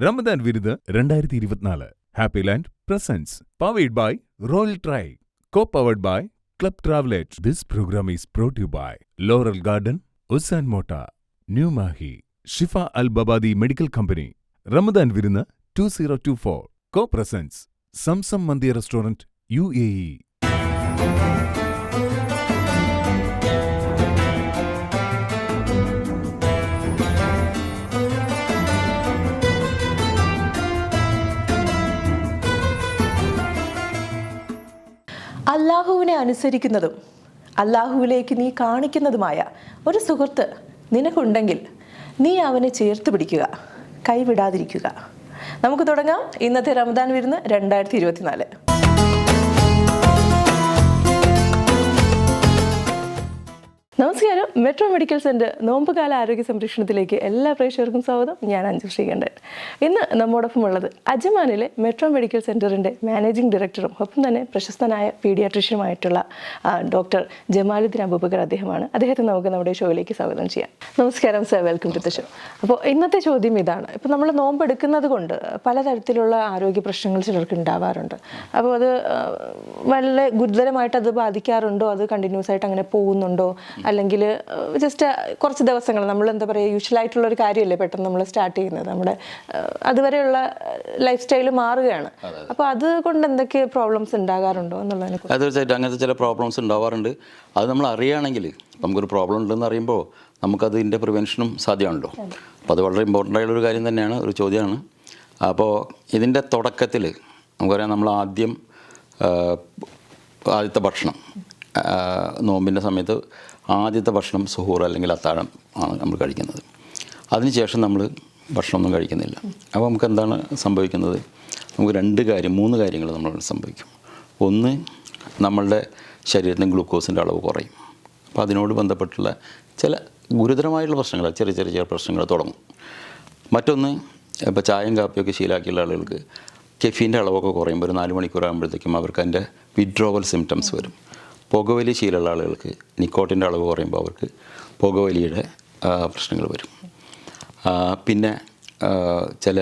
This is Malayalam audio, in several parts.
റമദാൻ വിരുന്ന് 2024 Happy Land presents powered by Royal ട്രൈ co-powered by Club Travelers. This program is brought to you by Laurel Garden, Usan Mota, New Mahi, Shifa Al Babadi Medical Company. Ramadan വിരുന്ന് 2024 co-presents Samsam Mandi Restaurant UAE. അല്ലാഹുവിനെ അനുസരിക്കുന്നതും അല്ലാഹുവിലേക്ക് നീ കാണിക്കുന്നതുമായ ഒരു സുഹൃത്ത് നിനക്കുണ്ടെങ്കിൽ നീ അവനെ ചേർത്ത് പിടിക്കുക, കൈവിടാതിരിക്കുക. നമുക്ക് തുടങ്ങാം ഇന്നത്തെ റമദാൻ വിരുന്ന് 2024. നമസ്കാരം. മെട്രോ മെഡിക്കൽ സെന്റർ നോമ്പുകാല ആരോഗ്യ സംരക്ഷണത്തിലേക്ക് എല്ലാ പ്രേക്ഷകർക്കും സ്വാഗതം. ഞാൻ അഞ്ജു ശ്രീകണ്ഠൻ. ഇന്ന് നമ്മോടൊപ്പം ഉള്ളത് അജ്മാനിലെ മെട്രോ മെഡിക്കൽ സെന്ററിന്റെ മാനേജിംഗ് ഡയറക്ടറും ഒപ്പം തന്നെ പ്രശസ്തനായ പീഡിയാട്രീഷ്യനുമായിട്ടുള്ള ഡോക്ടർ ജമാലുദ്ദീൻ അബൂബക്കർ അദ്ദേഹമാണ്. അദ്ദേഹത്തെ നമുക്ക് നമ്മുടെ ഷോയിലേക്ക് സ്വാഗതം ചെയ്യാം. നമസ്കാരം sir, welcome to the show. അപ്പോൾ ഇന്നത്തെ ചോദ്യം ഇതാണ്. ഇപ്പോൾ നമ്മൾ നോമ്പെടുക്കുന്നത് കൊണ്ട് പലതരത്തിലുള്ള ആരോഗ്യ പ്രശ്നങ്ങൾ ചിലർക്ക് ഉണ്ടാവാറുണ്ട്. അപ്പോൾ അത് വളരെ ഗുരുതരമായിട്ട് അത് ബാധിക്കാറുണ്ടോ, അത് കണ്ടിന്യൂസ് ആയിട്ട് അങ്ങനെ പോകുന്നുണ്ടോ, അല്ലെങ്കിൽ ജസ്റ്റ് കുറച്ച് ദിവസങ്ങൾ നമ്മൾ എന്താ പറയുക, യൂഷ്വലായിട്ടുള്ള ഒരു കാര്യമല്ലേ പെട്ടെന്ന് നമ്മൾ സ്റ്റാർട്ട് ചെയ്യുന്നത്, നമ്മുടെ അതുവരെയുള്ള ലൈഫ് സ്റ്റൈല് മാറുകയാണ്. അപ്പോൾ അതുകൊണ്ട് എന്തൊക്കെ പ്രോബ്ലംസ് ഉണ്ടാകാറുണ്ടോ എന്നുള്ളതിനെ കുറിച്ച്? തീർച്ചയായിട്ടും അങ്ങനത്തെ ചില പ്രോബ്ലംസ് ഉണ്ടാവാറുണ്ട്. അത് നമ്മൾ അറിയുകയാണെങ്കിൽ, നമുക്കൊരു പ്രോബ്ലം ഉണ്ടെന്ന് അറിയുമ്പോൾ നമുക്കതിൻ്റെ പ്രിവെൻഷനും സാധ്യമാണല്ലോ. അപ്പോൾ അത് വളരെ ഇമ്പോർട്ടൻ്റ് ആയിട്ടുള്ളൊരു കാര്യം തന്നെയാണ്, ഒരു ചോദ്യമാണ്. അപ്പോൾ ഇതിൻ്റെ തുടക്കത്തിൽ നമുക്കറിയാം, നമ്മൾ ആദ്യത്തെ ഭക്ഷണം നോമ്പിൻ്റെ സമയത്ത് ആദ്യത്തെ ഭക്ഷണം സുഹൂർ അല്ലെങ്കിൽ അത്താഴം ആണ് നമ്മൾ കഴിക്കുന്നത്. അതിനുശേഷം നമ്മൾ ഭക്ഷണമൊന്നും കഴിക്കുന്നില്ല. അപ്പോൾ നമുക്ക് എന്താണ് സംഭവിക്കുന്നത്? നമുക്ക് മൂന്ന് കാര്യങ്ങൾ നമ്മൾ സംഭവിക്കും. ഒന്ന്, നമ്മളുടെ ശരീരത്തിന് ഗ്ലൂക്കോസിൻ്റെ അളവ് കുറയും. അപ്പോൾ അതിനോട് ബന്ധപ്പെട്ടുള്ള ചില ഗുരുതരമായിട്ടുള്ള പ്രശ്നങ്ങൾ, ചെറിയ പ്രശ്നങ്ങൾ തുടങ്ങും. മറ്റൊന്ന്, ഇപ്പോൾ ചായയും കാപ്പിയൊക്കെ ശീലമാക്കിയുള്ള ആളുകൾക്ക് കെഫീൻ്റെ അളവൊക്കെ കുറയുമ്പോൾ ഒരു 4 മണിക്കൂറാകുമ്പോഴത്തേക്കും അവർക്ക് അതിൻ്റെ വിഡ്രോവൽ സിംറ്റംസ് വരും. പുകവലി ശീലമുള്ള ആളുകൾക്ക് നിക്കോട്ടിൻ്റെ അളവ് കുറയുമ്പോൾ അവർക്ക് പുകവലിയുടെ പ്രശ്നങ്ങൾ വരും. പിന്നെ ചില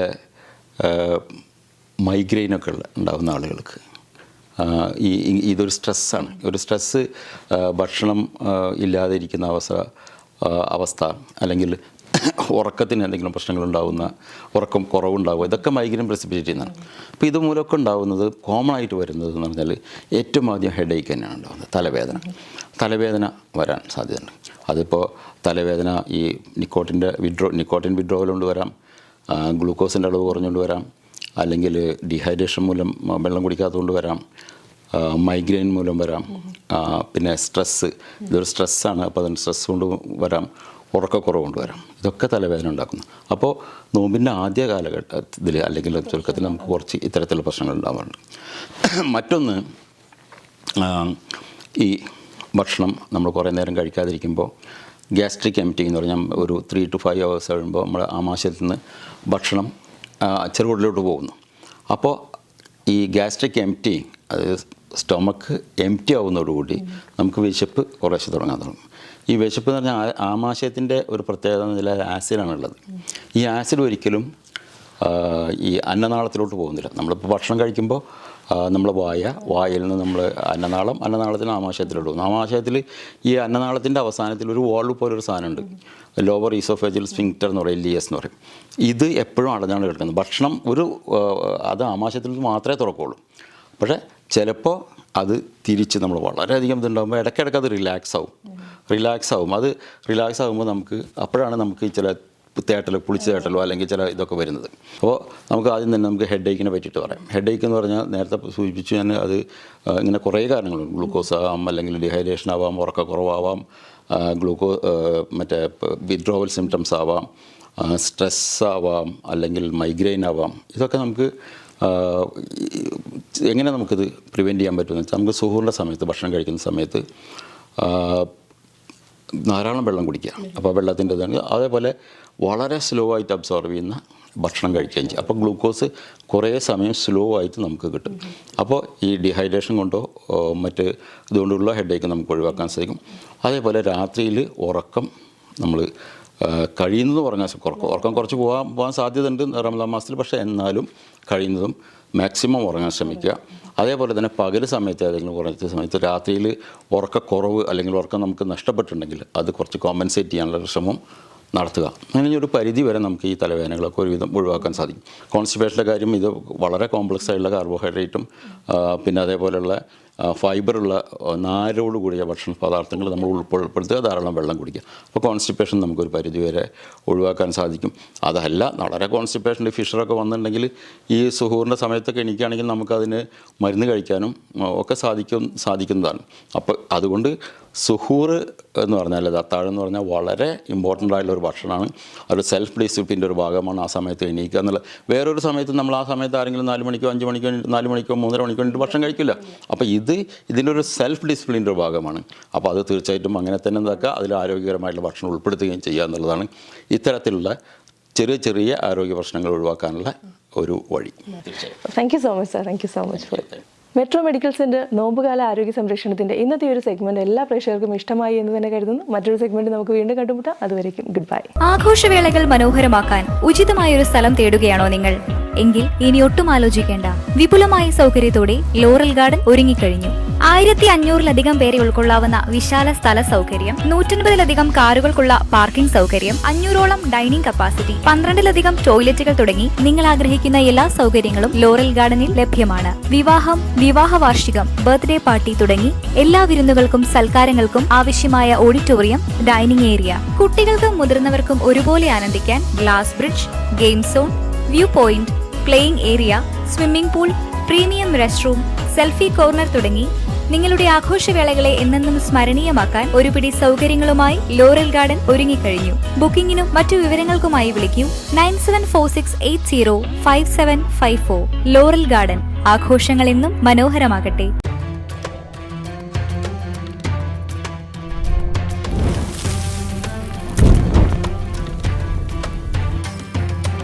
മൈഗ്രെയിനൊക്കെ ഉണ്ടാകുന്ന ആളുകൾക്ക് ഇതൊരു സ്ട്രെസ്സാണ്. ഒരു സ്ട്രെസ്സ്, ഭക്ഷണം ഇല്ലാതെ ഇരിക്കുന്ന അവസ്ഥ അല്ലെങ്കിൽ ഉറക്കത്തിന് എന്തെങ്കിലും പ്രശ്നങ്ങളുണ്ടാകുന്ന, ഉറക്കം കുറവുണ്ടാകുക, ഇതൊക്കെ മൈഗ്രെയിൻ പ്രസിപ്പിറ്റേറ്റ് ചെയ്യുന്നതാണ്. അപ്പോൾ ഇതുമൂലമൊക്കെ ഉണ്ടാകുന്നത്, കോമൺ ആയിട്ട് വരുന്നത് എന്ന് പറഞ്ഞാൽ ഏറ്റവും ആദ്യം ഹെഡേക്ക് തന്നെയാണ് ഉണ്ടാകുന്നത്. തലവേദന വരാൻ സാധ്യതയുണ്ട്. അതിപ്പോൾ തലവേദന ഈ നിക്കോട്ടിൻ വിഡ്രോവൽ കൊണ്ട് വരാം, ഗ്ലൂക്കോസിൻ്റെ അളവ് കുറഞ്ഞുകൊണ്ട് വരാം, അല്ലെങ്കിൽ ഡീഹൈഡ്രേഷൻ മൂലം വെള്ളം കുടിക്കാത്തതുകൊണ്ട് വരാം, മൈഗ്രെയിൻ മൂലം വരാം, പിന്നെ ഇതൊരു സ്ട്രെസ്സാണ്, അപ്പോൾ അതിന് സ്ട്രെസ് കൊണ്ട് വരാം, ഉറക്കക്കുറവ് കൊണ്ടുവരാം. ഇതൊക്കെ തലവേദന ഉണ്ടാക്കുന്നു. അപ്പോൾ നോമ്പിൻ്റെ ആദ്യ കാലഘട്ടത്തിൽ അല്ലെങ്കിൽ ചുരുക്കത്തിൽ നമുക്ക് കുറച്ച് ഇത്തരത്തിലുള്ള പ്രശ്നങ്ങൾ ഉണ്ടാവാറുണ്ട്. മറ്റൊന്ന്, ഈ ഭക്ഷണം നമ്മൾ കുറേ നേരം കഴിക്കാതിരിക്കുമ്പോൾ ഗ്യാസ്ട്രിക് എംറ്റി എന്ന് പറഞ്ഞാൽ ഒരു 3 to 5 hours കഴിയുമ്പോൾ നമ്മുടെ ആമാശയത്തിൽ നിന്ന് ഭക്ഷണം ചെറുകുടലിലോട്ട് പോകുന്നു. അപ്പോൾ ഈ ഗ്യാസ്ട്രിക് എംറ്റി, അതായത് സ്റ്റൊമക്ക് എംറ്റി ആവുന്നതോടുകൂടി നമുക്ക് വിശപ്പ് കുറേശ്ശെ തുടങ്ങാൻ തുടങ്ങും. ഈ വിശപ്പ് എന്ന് പറഞ്ഞാൽ ആമാശയത്തിൻ്റെ ഒരു പ്രത്യേകത എന്നതിൽ ആസിഡാണുള്ളത്. ഈ ആസിഡ് ഒരിക്കലും ഈ അന്നനാളത്തിലോട്ട് പോകുന്നില്ല. നമ്മളിപ്പോൾ ഭക്ഷണം കഴിക്കുമ്പോൾ നമ്മൾ വായിൽ നിന്ന് നമ്മൾ അന്നനാളത്തിന് ആമാശയത്തിലോട്ട് പോകുന്നു. ആമാശയത്തിൽ ഈ അന്നനാളത്തിൻ്റെ അവസാനത്തിൽ ഒരു വാൾവ് പോലൊരു സാധനമുണ്ട്, ലോവർ ഈസോഫേജിയൽ സ്ഫിങ്ക്റ്റർ എന്ന് പറയും, LES എന്ന് പറയും. ഇത് എപ്പോഴും അടഞ്ഞാണ് കിടക്കുന്നത്. ഭക്ഷണം അത് ആമാശയത്തിൽ മാത്രമേ തുറക്കുള്ളൂ. പക്ഷേ ചിലപ്പോൾ അത് തിരിച്ച് നമ്മൾ വളരെയധികം ഇതുണ്ടാകുമ്പോൾ ഇടയ്ക്കിടയ്ക്ക് അത് റിലാക്സ് ആവും. അത് റിലാക്സ് ആകുമ്പോൾ അപ്പോഴാണ് നമുക്ക് ചില പുളിച്ച തേട്ടലോ അല്ലെങ്കിൽ ചില ഇതൊക്കെ വരുന്നത്. അപ്പോൾ നമുക്ക് ആദ്യം തന്നെ നമുക്ക് ഹെഡേക്കിനെ പറ്റിയിട്ട് പറയാം. ഹെഡേക്ക് എന്ന് പറഞ്ഞാൽ നേരത്തെ സൂചിപ്പിച്ചു ഞാൻ, അത് ഇങ്ങനെ കുറേ കാരണങ്ങളുണ്ട്. ഗ്ലൂക്കോസ് ആവാം, അല്ലെങ്കിൽ ഡീഹൈഡ്രേഷൻ ആവാം, ഉറക്കക്കുറവാവാം, വിഡ്രോവൽ സിംറ്റംസ് ആവാം, സ്ട്രെസ് ആവാം, അല്ലെങ്കിൽ മൈഗ്രെയിൻ ആവാം. ഇതൊക്കെ നമുക്ക് എങ്ങനെ നമുക്കിത് പ്രിവെൻറ്റ് ചെയ്യാൻ പറ്റുമെന്ന് വെച്ചാൽ, നമുക്ക് സുഹൂറിൻ്റെ സമയത്ത്, ഭക്ഷണം കഴിക്കുന്ന സമയത്ത് ധാരാളം വെള്ളം കുടിക്കുക. അപ്പോൾ വെള്ളത്തിൻ്റെ അതേപോലെ വളരെ സ്ലോ ആയിട്ട് അബ്സോർവ് ചെയ്യുന്ന ഭക്ഷണം കഴിക്കുകയും ചെയ്യും. അപ്പോൾ ഗ്ലൂക്കോസ് കുറേ സമയം സ്ലോ ആയിട്ട് നമുക്ക് കിട്ടും. അപ്പോൾ ഈ ഡീഹൈഡ്രേഷൻ കൊണ്ടോ മറ്റ് ഇതുകൊണ്ടുള്ള ഹെഡേക്ക് നമുക്ക് ഒഴിവാക്കാൻ സാധിക്കും. അതേപോലെ രാത്രിയിൽ ഉറക്കം നമ്മൾ കഴിയുന്നത് ഉറക്കം കുറച്ച് പോകാൻ സാധ്യതയുണ്ട് റമദാൻ മാസത്തിൽ. പക്ഷേ എന്നാലും കഴിയുന്നതും മാക്സിമം ഉറങ്ങാൻ ശ്രമിക്കുക. അതേപോലെ തന്നെ പകൽ സമയത്ത് ഏതെങ്കിലും കുറച്ച് സമയത്ത് രാത്രിയിൽ ഉറക്കക്കുറവ് അല്ലെങ്കിൽ ഉറക്കം നമുക്ക് നഷ്ടപ്പെട്ടിട്ടുണ്ടെങ്കിൽ അത് കുറച്ച് കോമ്പൻസേറ്റ് ചെയ്യാനുള്ള ശ്രമം നടത്തുക. അങ്ങനെ ഒരു പരിധി വരെ നമുക്ക് ഈ തലവേദനകളൊക്കെ ഒരുവിധം ഒഴിവാക്കാൻ സാധിക്കും. കോൺസ്റ്റിപ്പേഷൻ്റെ കാര്യം ഇത് വളരെ കോംപ്ലക്സ് ആയിട്ടുള്ള കാർബോഹൈഡ്രേറ്റും പിന്നെ അതേപോലെയുള്ള ഫൈബറുള്ള നാരോട് കൂടിയ ഭക്ഷണ പദാർത്ഥങ്ങൾ നമ്മൾ ഉൾപ്പെടുത്തുക, ധാരാളം വെള്ളം കുടിക്കുക. അപ്പോൾ കോൺസ്റ്റിപ്പേഷൻ നമുക്കൊരു പരിധി വരെ ഒഴിവാക്കാൻ സാധിക്കും. അതല്ല വളരെ കോൺസ്റ്റിപ്പേഷൻ്റെ ഫിഷറൊക്കെ വന്നിട്ടുണ്ടെങ്കിൽ ഈ സുഹൂറിൻ്റെ സമയത്തൊക്കെ എണീക്കുകയാണെങ്കിൽ നമുക്കതിന് മരുന്ന് കഴിക്കാനും ഒക്കെ സാധിക്കുന്നതാണ്. അപ്പോൾ അതുകൊണ്ട് സുഹൂർ എന്ന് പറഞ്ഞാൽ അത്താഴം എന്ന് പറഞ്ഞാൽ വളരെ ഇമ്പോർട്ടൻ്റ് ആയിട്ടുള്ള ഒരു ഭക്ഷണമാണ്. ഒരു സെൽഫ് ഡിസിപ്ലിൻ്റെ ഒരു ഭാഗമാണ് ആ സമയത്ത് എണീക്കുക എന്നുള്ളത്. വേറൊരു സമയത്ത് നമ്മൾ ആ സമയത്ത് ആരെങ്കിലും 4 മണിക്കോ 5 മണിക്കോ 4 മണിക്കോ 3:30 മണിക്കോ ഭക്ഷണം കഴിക്കില്ല. അപ്പോൾ ഇതിൻ്റെ ഒരു സെൽഫ് ഡിസിപ്ലിൻ്റെ ഒരു ഭാഗമാണ്. അപ്പോൾ അത് തീർച്ചയായിട്ടും അങ്ങനെ തന്നെ എന്താക്കുക, അതിൽ ആരോഗ്യകരമായിട്ടുള്ള ഭക്ഷണം ഉൾപ്പെടുത്തുകയും ചെയ്യുക എന്നുള്ളതാണ് ഇത്തരത്തിലുള്ള ചെറിയ ആരോഗ്യ പ്രശ്നങ്ങൾ ഒഴിവാക്കാനുള്ള ഒരു വഴി. Thank you so much sir. Thank you so much for metro medical centre നോമ്പുകാല ആരോഗ്യ സംരക്ഷണത്തിൻ്റെ ഇന്നത്തെ ഒരു സെഗ്മെൻറ്റ് എല്ലാ പ്രേക്ഷകർക്കും ഇഷ്ടമായി എന്ന് തന്നെ കരുതുന്നു. മറ്റൊരു സെഗ്മെൻറ്റ് നമുക്ക് വീണ്ടും കണ്ടുമുട്ടാം. അതുവരേക്കും ഗുഡ് ബൈ. ആഘോഷവേളകൾ മനോഹരമാക്കാൻ ഉചിതമായൊരു സ്ഥലം തേടുകയാണോ നിങ്ങൾ? എങ്കിൽ ഇനി ഒട്ടും ആലോചിക്കേണ്ട. വിപുലമായ സൗകര്യത്തോടെ ലോറൽ ഗാർഡൻ ഒരുങ്ങിക്കഴിഞ്ഞു. 1500-ലധികം പേരെ ഉൾക്കൊള്ളാവുന്ന വിശാല സ്ഥല സൗകര്യം, 150-ലധികം കാറുകൾക്കുള്ള പാർക്കിംഗ് സൗകര്യം, 500ഓളം ഡൈനിങ് കപ്പാസിറ്റി, 12-ലധികം ടോയ്ലറ്റുകൾ തുടങ്ങി നിങ്ങൾ ആഗ്രഹിക്കുന്ന എല്ലാ സൗകര്യങ്ങളും ലോറൽ ഗാർഡനിൽ ലഭ്യമാണ്. വിവാഹം, വിവാഹ വാർഷികം, ബർത്ത്ഡേ പാർട്ടി തുടങ്ങി എല്ലാ വിരുന്നുകൾക്കും സൽക്കാരങ്ങൾക്കും ആവശ്യമായ ഓഡിറ്റോറിയം, ഡൈനിങ് ഏരിയ, കുട്ടികൾക്കും മുതിർന്നവർക്കും ഒരുപോലെ ആനന്ദിക്കാൻ glass bridge, game zone, view point, playing area, swimming pool, premium rest room, selfie corner തുടങ്ങി നിങ്ങളുടെ ആഘോഷവേളകളെ എന്നെന്നും സ്മരണീയമാക്കാൻ ഒരു പിടി സൗകര്യങ്ങളുമായി ലോറൽ ഗാർഡൻ ഒരുങ്ങിക്കഴിഞ്ഞു. ബുക്കിംഗിനും മറ്റു വിവരങ്ങൾക്കുമായി വിളിക്കൂ 9746805754. ലോറൽ ഗാർഡൻ, ആഘോഷങ്ങൾ എന്നും മനോഹരമാകട്ടെ.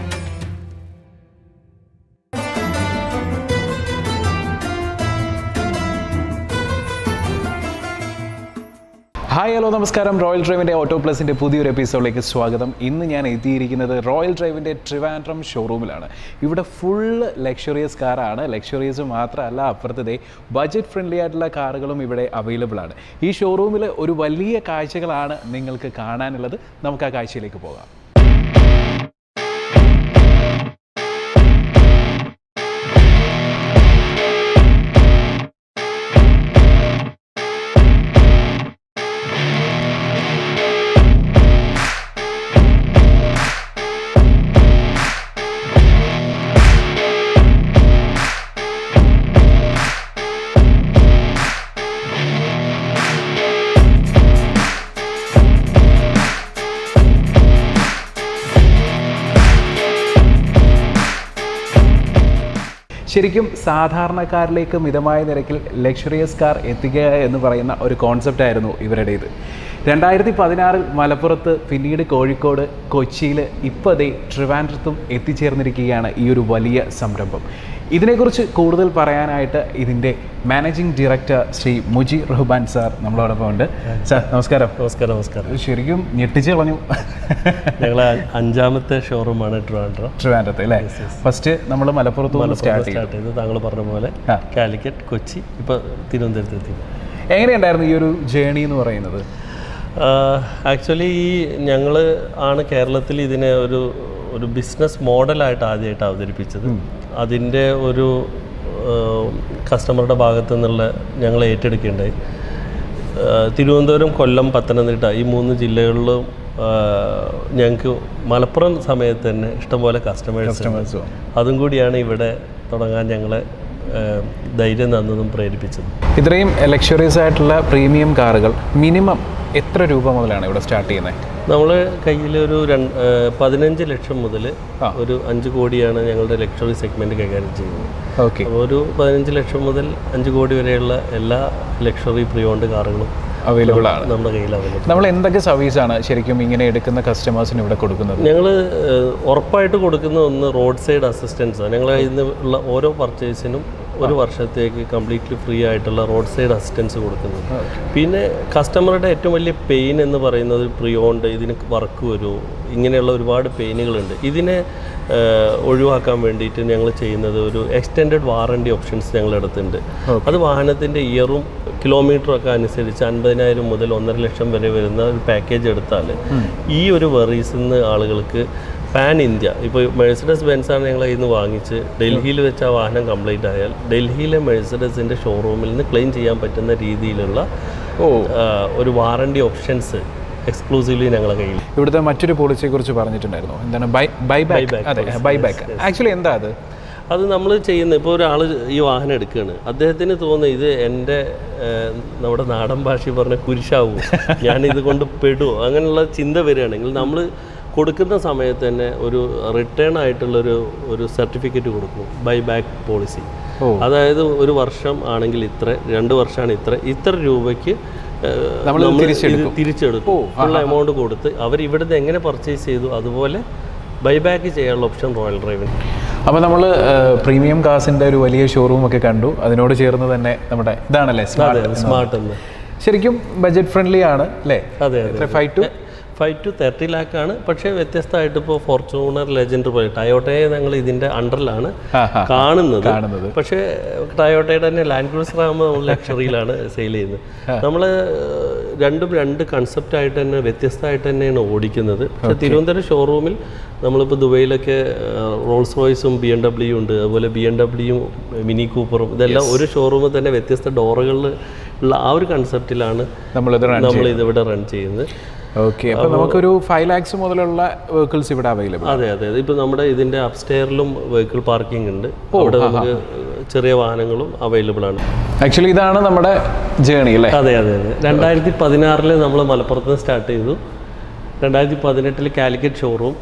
ഹായ്, ഹലോ, നമസ്കാരം. റോയൽ ഡ്രൈവിൻ്റെ ഓട്ടോ പ്ലസിൻ്റെ പുതിയൊരു എപ്പിസോഡിലേക്ക് സ്വാഗതം. ഇന്ന് ഞാൻ എത്തിയിരിക്കുന്നത് റോയൽ ഡ്രൈവിൻ്റെ ട്രിവാൻഡ്രം ഷോറൂമിലാണ്. ഇവിടെ ഫുള്ള് ലക്ഷറിയസ് കാറാണ്. ലക്ഷറിയസ് മാത്രമല്ല, അപ്പുറത്തതേ ബഡ്ജറ്റ് ഫ്രണ്ട്ലി ആയിട്ടുള്ള കാറുകളും ഇവിടെ അവൈലബിൾ ആണ്. ഈ ഷോറൂമിൽ ഒരു വലിയ കാഴ്ചകളാണ് നിങ്ങൾക്ക് കാണാനുള്ളത്. നമുക്ക് ആ കാഴ്ചയിലേക്ക് പോകാം. ശരിക്കും സാധാരണക്കാരിലേക്ക് മിതമായ നിരക്കിൽ ലക്ഷറിയസ് കാർ എത്തിക്കുക എന്ന് പറയുന്ന ഒരു കോൺസെപ്റ്റായിരുന്നു ഇവരുടേത്. 2016 മലപ്പുറത്ത്, പിന്നീട് കോഴിക്കോട്, കൊച്ചിയിൽ, ഇപ്പോൾ ദേ ട്രിവാൻഡ്രത്തും എത്തിച്ചേർന്നിരിക്കുകയാണ് ഈ ഒരു വലിയ സംരംഭം. ഇതിനെക്കുറിച്ച് കൂടുതൽ പറയാനായിട്ട് ഇതിൻ്റെ മാനേജിംഗ് ഡയറക്ടർ ശ്രീ മുജി റഹ്ബാൻ സാർ നമ്മളോടൊപ്പം ഉണ്ട്. സാർ നമസ്കാരം. നമസ്കാരം. ശരിക്കും ഞെട്ടിച്ച് കളഞ്ഞു. ഞങ്ങൾ 5ാമത്തെ ഷോറൂമാണ് ട്രിവാൻഡ്രത്ത് അല്ലേ? ഫസ്റ്റ് നമ്മൾ മലപ്പുറത്ത് സ്റ്റാർട്ട് ചെയ്തു. താങ്കൾ പറഞ്ഞ പോലെ കാലിക്കറ്റ്, കൊച്ചി, ഇപ്പോൾ തിരുവനന്തപുരത്ത് എത്തി. എങ്ങനെയുണ്ടായിരുന്നു ഈ ഒരു ജേണി എന്ന് പറയുന്നത്? ആക്ച്വലി ഞങ്ങൾ ആണ് കേരളത്തിൽ ഇതിനെ ഒരു ബിസിനസ് മോഡലായിട്ട് ആദ്യമായിട്ട് അവതരിപ്പിച്ചത്. അതിൻ്റെ ഒരു കസ്റ്റമറുടെ ഭാഗത്തു നിന്നുള്ള ഞങ്ങൾ ഏറ്റെടുക്കേണ്ടായി. തിരുവനന്തപുരം, കൊല്ലം, പത്തനംതിട്ട ഈ 3 ജില്ലകളിലും ഞങ്ങൾക്ക് മലപ്പുറം സമയത്ത് തന്നെ ഇഷ്ടംപോലെ കസ്റ്റമേഴ്സ്. അതും കൂടിയാണ് ഇവിടെ തുടങ്ങാൻ ഞങ്ങളെ ധൈര്യം തന്നതും പ്രേരിപ്പിച്ചത്. ഇത്രയും ലക്ഷറീസ് ആയിട്ടുള്ള പ്രീമിയം കാറുകൾ മിനിമം എത്ര രൂപ മുതലാണ് ഇവിടെ സ്റ്റാർട്ട് ചെയ്യുന്നത്? നമ്മൾ കയ്യിൽ ഒരു 15 ലക്ഷം മുതൽ ഒരു 5 കോടിയാണ് ഞങ്ങളുടെ ലക്ഷറി സെഗ്മെൻറ്റ് കൈകാര്യം ചെയ്യുന്നത്. ഓക്കെ. അപ്പോൾ ഒരു 15 ലക്ഷം മുതൽ 5 കോടി വരെയുള്ള എല്ലാ ലക്ഷറി പ്രീ ഓൺഡ് കാറുകളും അവൈലബിൾ ആണ് നമ്മുടെ കയ്യിൽ അവൈലബിൾ. നമ്മൾ എന്തൊക്കെ സർവീസാണ് ശരിക്കും ഇങ്ങനെ എടുക്കുന്ന കസ്റ്റമേഴ്സിന് ഇവിടെ കൊടുക്കുന്നത്? ഞങ്ങൾ ഉറപ്പായിട്ട് കൊടുക്കുന്ന ഒന്ന് റോഡ് സൈഡ് അസിസ്റ്റൻസാണ്. ഞങ്ങൾ ഇന്ന് ഉള്ള ഓരോ പർച്ചേസിനും ഒരു വർഷത്തേക്ക് കംപ്ലീറ്റ്ലി ഫ്രീ ആയിട്ടുള്ള റോഡ് സൈഡ് അസിസ്റ്റൻസ് കൊടുക്കുന്നത്. പിന്നെ കസ്റ്റമറുടെ ഏറ്റവും വലിയ പെയിൻ എന്ന് പറയുന്നത് പ്രിയോണ്ട് ഇതിന് വർക്ക് വരുമോ, ഇങ്ങനെയുള്ള ഒരുപാട് പെയിനുകളുണ്ട്. ഇതിനെ ഒഴിവാക്കാൻ വേണ്ടിയിട്ട് ഞങ്ങൾ ചെയ്യുന്നത് ഒരു എക്സ്റ്റെൻഡഡ് വാറണ്ടി ഓപ്ഷൻസ് ഞങ്ങളുടെ അടുത്തുണ്ട്. അത് വാഹനത്തിൻ്റെ ഇയറും കിലോമീറ്ററും ഒക്കെ അനുസരിച്ച് 50,000 മുതൽ 1.5 ലക്ഷം വരെ വരുന്ന ഒരു പാക്കേജ് എടുത്താൽ ഈ ഒരു വെറീസിൽ നിന്ന് ആളുകൾക്ക് പാൻ ഇന്ത്യ, ഇപ്പോൾ മെഴ്സിഡസ് ബെൻസാണ് ഞങ്ങൾ കയ്യിൽ നിന്ന് വാങ്ങിച്ച് ഡൽഹിയിൽ വെച്ച് ആ വാഹനം കംപ്ലീറ്റ് ആയാൽ ഡൽഹിയിലെ മെഴ്സിഡസിൻ്റെ ഷോറൂമിൽ നിന്ന് ക്ലെയിം ചെയ്യാൻ പറ്റുന്ന രീതിയിലുള്ള ഒരു വാറണ്ടി ഓപ്ഷൻസ് എക്സ്ക്ലൂസീവ്ലി ഞങ്ങളുടെ കയ്യിൽ. ഇവിടുത്തെ മറ്റൊരു പോളിസിയെ കുറിച്ച് പറഞ്ഞിട്ടുണ്ടായിരുന്നു, എന്താണ് ബൈബാക്ക്. ആക്ച്വലി എന്താ അത് നമ്മൾ ചെയ്യുന്നത്, ഇപ്പോൾ ഒരാൾ ഈ വാഹനം എടുക്കുകയാണ്, അദ്ദേഹത്തിന് തോന്നുന്നു ഇത് എൻ്റെ നമ്മുടെ നാടൻ ഭാഷ പറഞ്ഞ കുരിശാവും, ഞാനിത് കൊണ്ട് പെടുമോ, അങ്ങനെയുള്ള ചിന്ത വരികയാണെങ്കിൽ നമ്മൾ കൊടുക്കുന്ന സമയത്ത് തന്നെ ഒരു റിട്ടേൺ ആയിട്ടുള്ളൊരു സർട്ടിഫിക്കറ്റ് കൊടുക്കും, ബൈബാക്ക് പോളിസി. അതായത് ഒരു വർഷം ആണെങ്കിൽ ഇത്ര, 2 വർഷമാണ് ഇത്ര രൂപയ്ക്ക് നമ്മൾ തിരിച്ചെടുക്കും. ഫുൾ എമൗണ്ട് കൊടുത്ത് അവർ ഇവിടുന്ന് എങ്ങനെ പർച്ചേസ് ചെയ്തു അതുപോലെ ബൈബാക്ക് ചെയ്യാനുള്ള ഓപ്ഷൻ റോയൽ ഡ്രൈവിന്. അപ്പോൾ നമ്മൾ പ്രീമിയം കാസിൻ്റെ ഒരു വലിയ ഷോറൂം ഒക്കെ കണ്ടു, അതിനോട് ചേർന്ന് തന്നെ നമ്മുടെ ഇതാണല്ലേ സ്മാർട്ട് എന്ന്. ശരിക്കും ബഡ്ജറ്റ് ഫ്രണ്ട്ലി ആണ് അല്ലേ? അതെ, 5 to 30 lakh ആണ്. പക്ഷേ വ്യത്യസ്തമായിട്ട് ഇപ്പോൾ ഫോർച്യൂണർ, ലെജൻഡർ പോലെ ടയോട്ടയെ ഞങ്ങൾ ഇതിൻ്റെ അണ്ടറിലാണ് കാണുന്നത്. പക്ഷേ ടയോട്ടയുടെ തന്നെ ലാൻഡ് ക്രൂസർ ആകുമ്പോൾ നമ്മൾ ലക്ഷറിയിലാണ് സെയിൽ ചെയ്യുന്നത്. നമ്മൾ രണ്ട് കൺസെപ്റ്റായിട്ട് തന്നെ വ്യത്യസ്തമായിട്ട് തന്നെയാണ് ഓടിക്കുന്നത്. പക്ഷേ തിരുവനന്തപുരം ഷോറൂമിൽ നമ്മളിപ്പോൾ ദുബൈയിലൊക്കെ റോൾസ് റോയ്സും BMW ഉണ്ട്, അതുപോലെ BMW മിനി കൂപ്പറും, ഇതെല്ലാം ഒരു ഷോറൂമിൽ തന്നെ വ്യത്യസ്ത ഡോറുകളിൽ ഉള്ള ആ ഒരു കൺസെപ്റ്റിലാണ് നമ്മളിതിവിടെ റൺ ചെയ്യുന്നത്. ഓക്കെ, അപ്പോൾ നമുക്കൊരു 5 lakhs മുതലുള്ള വെഹിക്കിൾസ് ഇവിടെ അവൈലബിൾ. അതെ, ഇപ്പോൾ നമ്മുടെ ഇതിൻ്റെ അപ്സ്റ്റെയറിലും വെഹിക്കിൾ പാർക്കിംഗ് ഉണ്ട്, അവിടെ നമുക്ക് ചെറിയ വാഹനങ്ങളും അവൈലബിൾ ആണ്. ആക്ച്വലി ഇതാണ് നമ്മുടെ ജേണി അല്ലേ? അതെ. 2016 നമ്മൾ മലപ്പുറത്ത് നിന്ന് സ്റ്റാർട്ട് ചെയ്തു. 2018 കാലിക്കറ്റ് ഷോറൂം,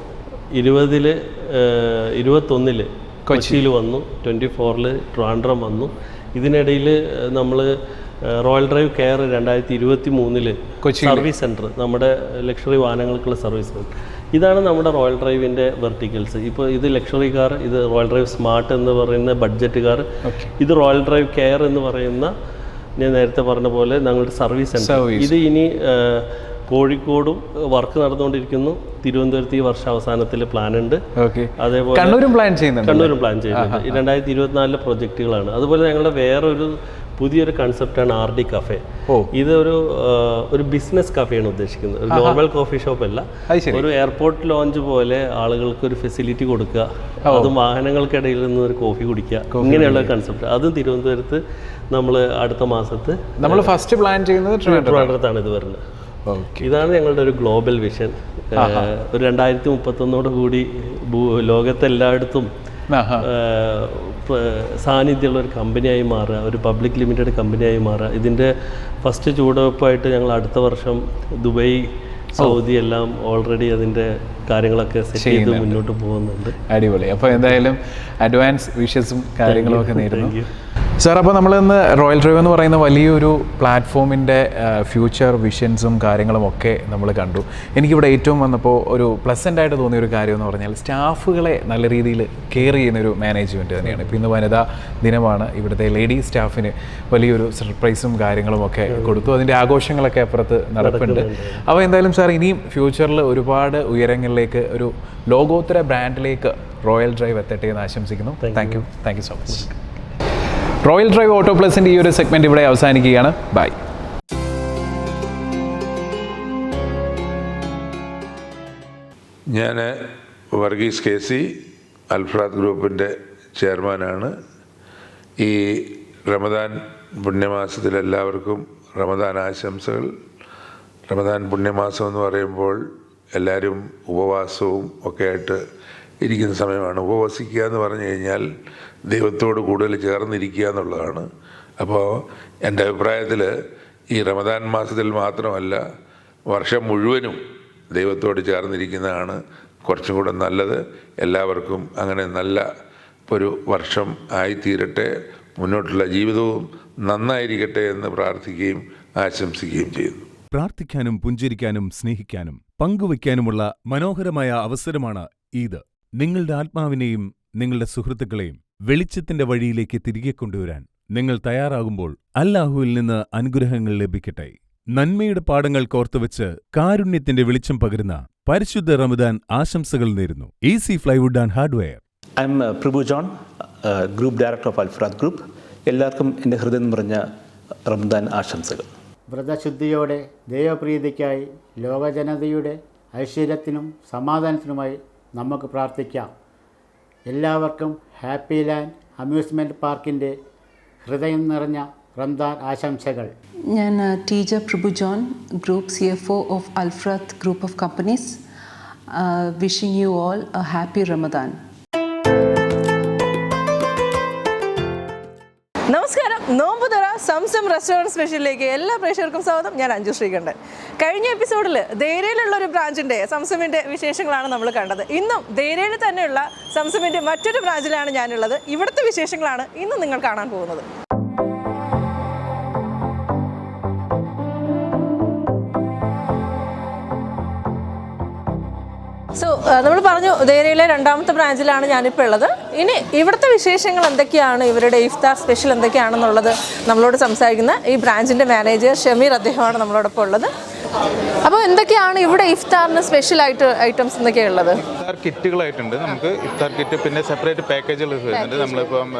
2021 കൊച്ചിയിൽ വന്നു, 24 ട്രിവാൻഡ്രം വന്നു. ഇതിനിടയിൽ നമ്മൾ royal drive care 2023 service centre, നമ്മുടെ ലക്ഷറി വാഹനങ്ങൾക്കുള്ള സർവീസ് സെൻറ്റർ. ഇതാണ് നമ്മുടെ റോയൽ ഡ്രൈവിൻ്റെ വെർട്ടിക്കൽസ്. ഇപ്പോൾ ഇത് ലക്ഷറി കാർ, ഇത് റോയൽ ഡ്രൈവ് സ്മാർട്ട് എന്ന് പറയുന്ന ബഡ്ജറ്റ് കാർ, ഇത് റോയൽ ഡ്രൈവ് കെയർ എന്ന് പറയുന്ന ഞാൻ നേരത്തെ പറഞ്ഞ പോലെ ഞങ്ങളുടെ സർവീസ് സെൻറ്റർ. ഇത് ഇനി കോഴിക്കോടും വർക്ക് നടന്നുകൊണ്ടിരിക്കുന്നു, തിരുവനന്തപുരത്ത് ഈ വർഷാവസാനത്തിൽ പ്ലാൻ ഉണ്ട്. അതേപോലെ കണ്ണൂരും പ്ലാൻ ചെയ്യുന്നുണ്ട്. 2024 പ്രൊജക്റ്റുകളാണ്. അതുപോലെ ഞങ്ങളുടെ വേറൊരു പുതിയൊരു കൺസെപ്റ്റാണ് RD കഫേ. ഇതൊരു ബിസിനസ് കഫേയാണ് ഉദ്ദേശിക്കുന്നത്, ഒരു നോർമൽ കോഫി ഷോപ്പ് അല്ല. ഒരു എയർപോർട്ട് ലോഞ്ച് പോലെ ആളുകൾക്ക് ഒരു ഫെസിലിറ്റി കൊടുക്കുക, അതും വാഹനങ്ങൾക്കിടയിൽ നിന്ന് ഒരു കോഫി കുടിക്കുക, ഇങ്ങനെയുള്ള കൺസെപ്റ്റ്. അതും തിരുവനന്തപുരത്ത് നമ്മൾ അടുത്ത മാസത്ത് നമ്മൾ ഫസ്റ്റ് പ്ലാൻ ചെയ്യുന്നത് ട്രിവാൻഡ്രത്താണ് ഇത് വരുന്നത്. ഇതാണ് ഞങ്ങളുടെ ഒരു ഗ്ലോബൽ വിഷൻ. ഒരു 2031 കൂടി ലോകത്തെല്ലായിടത്തും സാന്നിധ്യമുള്ള ഒരു കമ്പനിയായി മാറുക, ഒരു പബ്ലിക് ലിമിറ്റഡ് കമ്പനിയായി മാറുക. ഇതിൻ്റെ ഫസ്റ്റ് ചുവടുവെപ്പായിട്ട് ഞങ്ങൾ അടുത്ത വർഷം ദുബായ്, സൗദി എല്ലാം ഓൾറെഡി അതിൻ്റെ കാര്യങ്ങളൊക്കെ സെറ്റ് ചെയ്ത് മുന്നോട്ട് പോകുന്നുണ്ട്. അടിപൊളി. അപ്പോൾ എന്തായാലും അഡ്വാൻസ് വിഷസും കാര്യങ്ങളും ഒക്കെ നേരുന്നു സാർ. അപ്പോൾ നമ്മളിന്ന് റോയൽ ഡ്രൈവ് എന്ന് പറയുന്ന വലിയൊരു പ്ലാറ്റ്ഫോമിൻ്റെ ഫ്യൂച്ചർ വിഷൻസും കാര്യങ്ങളും ഒക്കെ നമ്മൾ കണ്ടു. എനിക്കിവിടെ ഏറ്റവും വന്നപ്പോൾ ഒരു പ്ലസൻ്റ് ആയിട്ട് തോന്നിയ ഒരു കാര്യം എന്ന് പറഞ്ഞാൽ സ്റ്റാഫുകളെ നല്ല രീതിയിൽ കെയർ ചെയ്യുന്നൊരു മാനേജ്മെൻറ്റ് തന്നെയാണ്. ഇപ്പോൾ ഇന്ന് വനിതാ ദിനമാണ്, ഇവിടുത്തെ ലേഡി സ്റ്റാഫിന് വലിയൊരു സർപ്രൈസും കാര്യങ്ങളും ഒക്കെ കൊടുത്തു. അതിൻ്റെ ആഘോഷങ്ങളൊക്കെ അപ്പുറത്ത് നടപ്പുണ്ട്. അപ്പോൾ എന്തായാലും സാർ ഇനിയും ഫ്യൂച്ചറിൽ ഒരുപാട് ഉയരങ്ങളിലേക്ക്, ഒരു ലോകോത്തര ബ്രാൻഡിലേക്ക് റോയൽ ഡ്രൈവ് എത്തട്ടെ എന്ന് ആശംസിക്കുന്നു. Thank you so much. Royal drive auto പ്ലസിൻ്റെ ഈ ഒരു സെഗ്മെൻറ്റ് ഇവിടെ അവസാനിക്കുകയാണ്. ബൈ. ഞാൻ വർഗീസ് KC, അൽഫ്രാദ് ഗ്രൂപ്പിൻ്റെ ചെയർമാനാണ്. ഈ റമദാൻ പുണ്യമാസത്തിൽ എല്ലാവർക്കും റമദാൻ ആശംസകൾ. റമദാൻ പുണ്യമാസം എന്ന് പറയുമ്പോൾ എല്ലാവരും ഉപവാസവും ഒക്കെ ആയിട്ട് ഇരിക്കുന്ന സമയമാണ്. ഉപവസിക്കുക എന്ന് പറഞ്ഞു കഴിഞ്ഞാൽ ദൈവത്തോട് കൂടുതൽ ചേർന്നിരിക്കുക എന്നുള്ളതാണ്. അപ്പോൾ എൻ്റെ അഭിപ്രായത്തിൽ ഈ റമദാൻ മാസത്തിൽ മാത്രമല്ല, വർഷം മുഴുവനും ദൈവത്തോട് ചേർന്നിരിക്കുന്നതാണ് കുറച്ചും കൂടെ നല്ലത്. എല്ലാവർക്കും അങ്ങനെ നല്ല ഒരു വർഷം ആയിത്തീരട്ടെ, മുന്നോട്ടുള്ള ജീവിതവും നന്നായിരിക്കട്ടെ എന്ന് പ്രാർത്ഥിക്കുകയും ആശംസിക്കുകയും ചെയ്യുന്നു. പ്രാർത്ഥിക്കാനും പുഞ്ചിരിക്കാനും സ്നേഹിക്കാനും പങ്കുവയ്ക്കാനുമുള്ള മനോഹരമായ അവസരമാണ് ഇത്. നിങ്ങളുടെ ആത്മാവിനെയും നിങ്ങളുടെ സുഹൃത്തുക്കളെയും വെളിച്ചത്തിന്റെ വഴിയിലേക്ക് തിരികെ കൊണ്ടുവരാൻ നിങ്ങൾ തയ്യാറാകുമ്പോൾ അല്ലാഹുവിൽ നിന്ന് അനുഗ്രഹങ്ങൾ ലഭിക്കട്ടെ. നന്മയുടെ പാഠങ്ങൾ കോർത്തുവച്ച് കാരുണ്യത്തിന്റെ വെളിച്ചം പകരുന്ന പരിശുദ്ധ റമദാൻ ആശംസകൾ നേരുന്നു. Easy plywood and hardware. I'm Prabhu John, group director of Alfrad group. എല്ലാവർക്കും എൻ്റെ ഹൃദയം നിറഞ്ഞ റമദാൻ ആശംസകൾ. വ്രതശുദ്ധിയോടെ ദൈവപ്രീതിക്കായി ലോകജനതയുടെ ഐശ്വര്യത്തിനും സമാധാനത്തിനുമായി നമുക്ക് പ്രാർത്ഥിക്കാം. എല്ലാവർക്കും ഹാപ്പി ലാൻഡ് അമ്യൂസ്മെൻറ്റ് പാർക്കിൻ്റെ ഹൃദയം നിറഞ്ഞ റംദാൻ ആശംസകൾ. ഞാൻ Teeja Prabhu John, group CFO of Alfrad group of companies. Wishing you all a happy Ramadan. നമസ്കാരം. നോമ്പുതുറ സംസം റെസ്റ്റോറൻറ്റ് സ്പെഷ്യലിലേക്ക് എല്ലാ പ്രേക്ഷകർക്കും സ്വാഗതം. ഞാൻ അഞ്ജു ശ്രീകണ്ഠൻ. കഴിഞ്ഞ എപ്പിസോഡിൽ ദേരയിലുള്ള ഒരു ബ്രാഞ്ചിൻ്റെ സംസമിൻ്റെ വിശേഷങ്ങളാണ് നമ്മൾ കണ്ടത്. ഇന്നും ദേരയിൽ തന്നെയുള്ള സംസമിൻ്റെ മറ്റൊരു ബ്രാഞ്ചിലാണ് ഞാനുള്ളത്. ഇവിടുത്തെ വിശേഷങ്ങളാണ് ഇന്ന് നിങ്ങൾ കാണാൻ പോകുന്നത്. സോ നമ്മൾ പറഞ്ഞു ദേരയിലെ രണ്ടാമത്തെ ബ്രാഞ്ചിലാണ് ഞാനിപ്പോൾ ഉള്ളത്. ഇനി ഇവിടുത്തെ വിശേഷങ്ങൾ എന്തൊക്കെയാണ്, ഇവരുടെ ഇഫ്താർ സ്പെഷ്യൽ എന്തൊക്കെയാണെന്നുള്ളത് നമ്മളോട് സംസാരിക്കുന്ന ഈ ബ്രാഞ്ചിൻ്റെ മാനേജർ ഷമീർ, അദ്ദേഹമാണ് നമ്മളോടൊപ്പം ഉള്ളത്. അപ്പോൾ എന്തൊക്കെയാണ് ഇവിടെ ഇഫ്താറിന് സ്പെഷ്യലായിട്ട് ഐറ്റംസ് എന്തൊക്കെയാണ് ഉള്ളത്? ഇഫ്താർ കിറ്റുകളായിട്ടുണ്ട് നമുക്ക്. ഇഫ്താർ കിറ്റ് പിന്നെ സെപ്പറേറ്റ് പാക്കേജുകൾ വരുന്നുണ്ട്. നമ്മളിപ്പം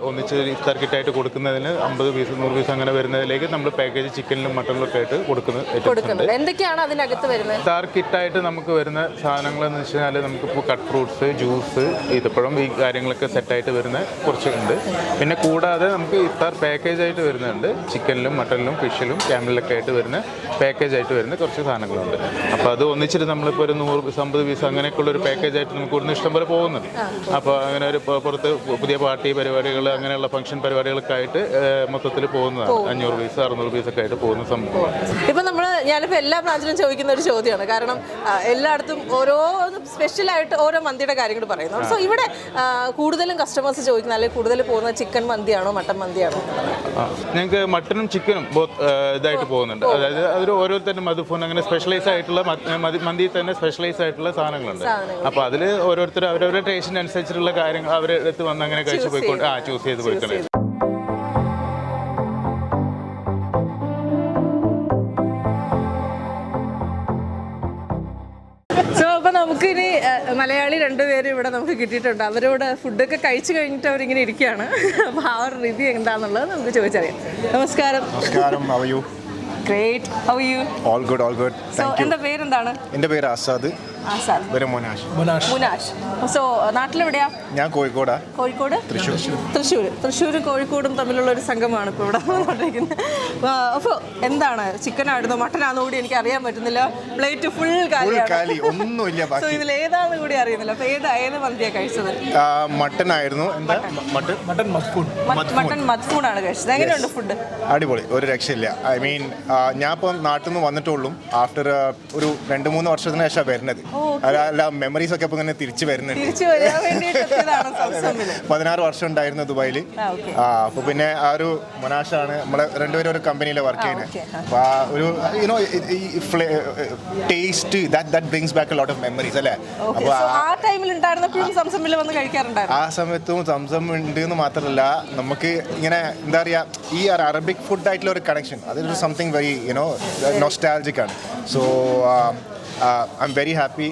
ഒന്നിച്ച് ഇഫ്താർ കിറ്റായിട്ട് കൊടുക്കുന്നതിന് 50 പീസ് 100 പീസ് അങ്ങനെ വരുന്നതിലേക്ക് നമ്മൾ പാക്കേജ് ചിക്കനിലും മട്ടനിലും ഒക്കെ ആയിട്ട് കൊടുക്കുന്നത്. എന്തൊക്കെയാണ് അതിനകത്ത് വരുന്നത്? ഇഫ്താർ കിറ്റായിട്ട് നമുക്ക് വരുന്ന സാധനങ്ങൾ എന്ന് വെച്ച് കഴിഞ്ഞാൽ നമുക്കിപ്പോൾ കട്ട് ഫ്രൂട്ട്സ്, ജ്യൂസ്, ഈത്തപ്പഴം, ഈ കാര്യങ്ങളൊക്കെ സെറ്റായിട്ട് വരുന്ന കുറച്ചുണ്ട്. പിന്നെ കൂടാതെ നമുക്ക് ഇഫ്താർ പാക്കേജായിട്ട് വരുന്നുണ്ട്. ചിക്കനിലും മട്ടനിലും ഫിഷിലും ക്യാമലിലൊക്കെ ആയിട്ട് വരുന്ന പാക്കേജായിട്ട് വരുന്ന കുറച്ച് സാധനങ്ങളുണ്ട്. അപ്പോൾ അത് ഒന്നിച്ചിട്ട് നമ്മളിപ്പോൾ ഒരു 100 പീസ് 50 പീസ് അങ്ങനെയൊക്കെയുള്ള ഒരു പാക്കേജായിട്ട് നമുക്ക് ഇവിടുന്ന് ഇഷ്ടംപോലെ പോകുന്നുണ്ട്. അപ്പോൾ അങ്ങനെ ഒരു പുറത്ത് പുതിയ പാർട്ടി പരിപാടികൾ, അങ്ങനെയുള്ള ഫംഗ്ഷൻ പരിപാടികളൊക്കെ ആയിട്ട് മൊത്തത്തിൽ പോകുന്നതാണ്. 500 പീസ് 600 പീസൊക്കെ ആയിട്ട് പോകുന്ന സംഭവമാണ്. ഇപ്പം ഞാനിപ്പോൾ എല്ലാ ബ്രാഞ്ചിലും ചോദിക്കുന്ന ഒരു ചോദ്യമാണ്. കാരണം എല്ലായിടത്തും ഓരോ സ്പെഷ്യലായിട്ട് ഓരോ മന്തിയുടെ കാര്യങ്ങൾ പറയുന്നു. സോ ഇവിടെ കൂടുതലും കസ്റ്റമേഴ്സ് ചോദിക്കുന്ന അല്ലെങ്കിൽ കൂടുതൽ പോകുന്ന ചിക്കൻ മന്തിയാണോ മട്ടൻ മന്തിയാണോ? ഞങ്ങൾക്ക് മട്ടനും ചിക്കനും ഇതായിട്ട് പോകുന്നുണ്ട്. അതായത് അതിൽ ഓരോരുത്തരും മധുഫോൺ അങ്ങനെ സ്പെഷ്യലൈസ് ആയിട്ടുള്ള മന്തിയിൽ തന്നെ സ്പെഷ്യലൈസ് ആയിട്ടുള്ള സാധനങ്ങളുണ്ട്. അപ്പോൾ അതിൽ ഓരോരുത്തർ അവരവരുടെ ടേസ്റ്റിനനുസരിച്ചിട്ടുള്ള കാര്യങ്ങൾ അവരുടെ അടുത്ത് വന്ന് അങ്ങനെ കഴിച്ച് പോയിക്കൊണ്ട് ചൂസ് ചെയ്ത് പോയിക്കളെ. സോ അപ്പോൾ നമുക്കിനി മലയാളി 2 പേര് ഇവിടെ നമുക്ക് കിട്ടിയിട്ടുണ്ട്. അവരോട് ഫുഡൊക്കെ കഴിച്ചു കഴിഞ്ഞിട്ട് അവരിങ്ങനെ ഇരിക്കുകയാണ്. അപ്പോൾ ആ ഒരു റിവ്യൂ എന്താണെന്നുള്ളത് നമുക്ക് ചോദിച്ചറിയാം. നമസ്കാരം. നമസ്കാരം. How are you? Great. How are you? All good, all good. So എൻ്റെ പേരെന്താണ്? എൻ്റെ പേര് ആസാദ്. ആസാദ്. പേര് മുനാഷ്. മുനാഷ്. സോ നാട്ടിലെവിടെയാ? ഞാൻ കോഴിക്കോടാ. കോഴിക്കോട്? തൃശ്ശൂരും കോഴിക്കോടും തമ്മിലുള്ള ഒരു സംഘമാണ് ഇപ്പോൾ ഇവിടെ വന്നുകൊണ്ടിരിക്കുന്നത്. അപ്പോൾ എന്താണ്, ചിക്കനായിരുന്നോ മട്ടനാണെന്നോ കൂടി എനിക്ക് അറിയാൻ പറ്റുന്നില്ല. പ്ലേറ്റ് ഫുൾ കാലി, ഒന്നുമില്ല. സോ ഇതിൽ ഏതാണെന്ന് കൂടി അറിയുന്നില്ല. അപ്പോൾ ഏത് മന്തിയാണ് കഴിച്ചത്? മട്ടൻ ആയിരുന്നു. എന്താ മട്ടൻ മത്ഫൂൺ ആണ് കഴിച്ചത്. എങ്ങനെയുണ്ട് ഫുഡ്? അടിപൊളി, ഒരു രക്ഷയില്ല. ഐ മീൻ ഞാൻ ഇപ്പം നാട്ടിൽ നിന്ന് വന്നിട്ടുള്ളൂ. ആഫ്റ്റർ ഒരു 2-3 വർഷത്തിന് ശേഷം വരുന്നത്. അല്ല, മെമ്മറീസ് ഒക്കെ ഇപ്പൊ ഇങ്ങനെ തിരിച്ചു വരുന്നുണ്ട്. 16 വർഷം ഉണ്ടായിരുന്നു ദുബായിൽ. അപ്പൊ പിന്നെ ആ ഒരു മുനാഷാണ് നമ്മളെ രണ്ടുപേരും ഒരു കമ്പനിയിൽ വർക്ക് ചെയ്യുന്നത്. അപ്പൊ ആ ഒരു you know taste that brings back a lot of memories അല്ലേ. അപ്പൊ ആ സമയത്തും സംസം ഉണ്ട് എന്ന് മാത്രമല്ല, നമുക്ക് ഇങ്ങനെ എന്താ പറയാ, ഈ അറബിക് ഫുഡ് ആയിട്ടുള്ള ഒരു കണക്ഷൻ, അതൊരു സംതിങ് വെരി യുനോ നൊസ്റ്റാൾജിക് ആണ്. So I am very happy.